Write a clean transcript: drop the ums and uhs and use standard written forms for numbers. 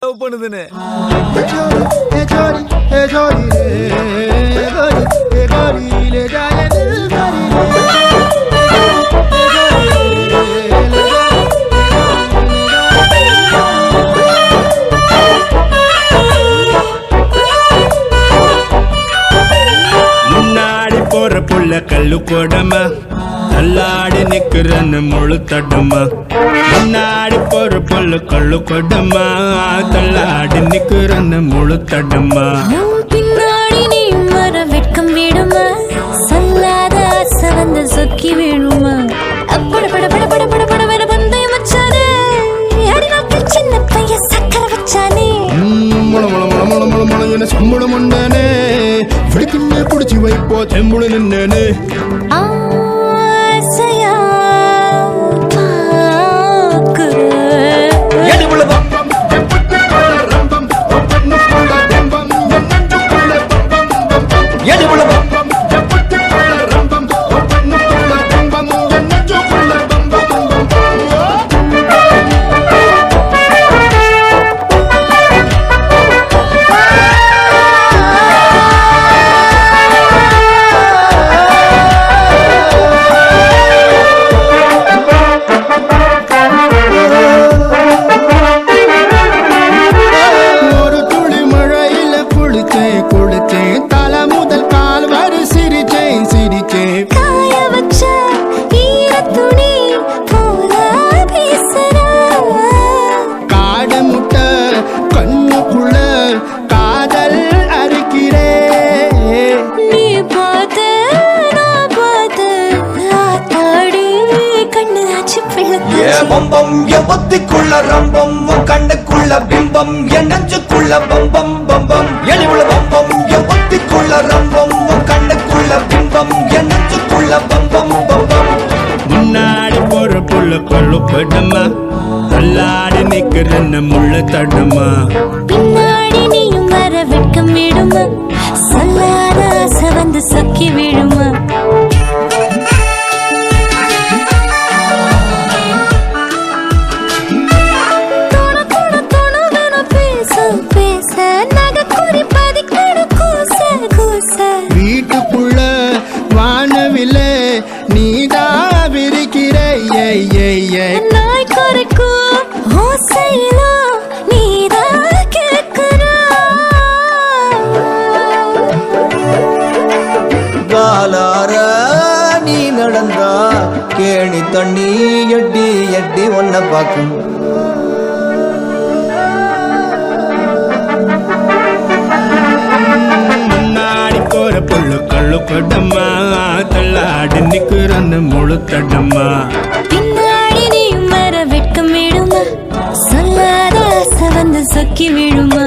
Love பண்ணுதுன்னு. முன்னாடி போற புள்ள கல்லு கொடமா தள்ளாடி நிக்கிறன்னு முழு தடமா. முன்னாடி போற புள்ள கல்லு கொடமா தள்ளாடி நிக்கிறன்னு முழு தடமா. பின்னாடி நீ மர வெட்கம் வேணுமா சொல்லாத ஆசை வந்து சொக்கி வேணுமா. பட பட பட பட பட பட வேற பந்தயம் வச்சானே அடிநாக்கு சின்ன பைய சக்கர வச்சானே. முள முள முள முள முள முள என்ன சம்பளம் உண்டானே பிடிக்குன்னு குடிச்சு வைப்போ செம்புள நின்னே. ஆசையா பாக்குற பம்பம் எவத்திக்குள்ள ரம்பம் கண்ணுக்குள்ள பிம்பம் என் நெஞ்சுக்குள்ள பம்பம் பம்பம் எளிவுள்ள பம்பம் எவத்திக்குள்ள ரம்பம் கண்ணுக்குள்ள பிம்பம் என் நெஞ்சுக்குள்ள பம்பம் பம்பம். முன்னாடி போற புள்ள கல்லு கொடமா தள்ளாடி நிக்கிறன்னு முள்ள தடமா. பின்னாடி நீயும் வர வெட்கம் வேணுமா சொல்லாத ஆசை வந்து சொக்கி வேணுமா. வீட்டுக்குள்ள வானவில்ல நீதா விரிக்கிற நாய் குறைக்கும் ஓசையிலோ நீதா கேட்கிற. காலார நீ நடந்தா கேணி தண்ணி எட்டி எட்டி ஒன்ன பாக்கும். புள்ள கல்லு கொடமா தள்ளாடி நிக்கிறன்னு முழு தடமா. பின்னாடி நீயும் வர வெட்கம் வேணுமா சொல்லாத ஆசை வந்து சொக்கி விடுமா.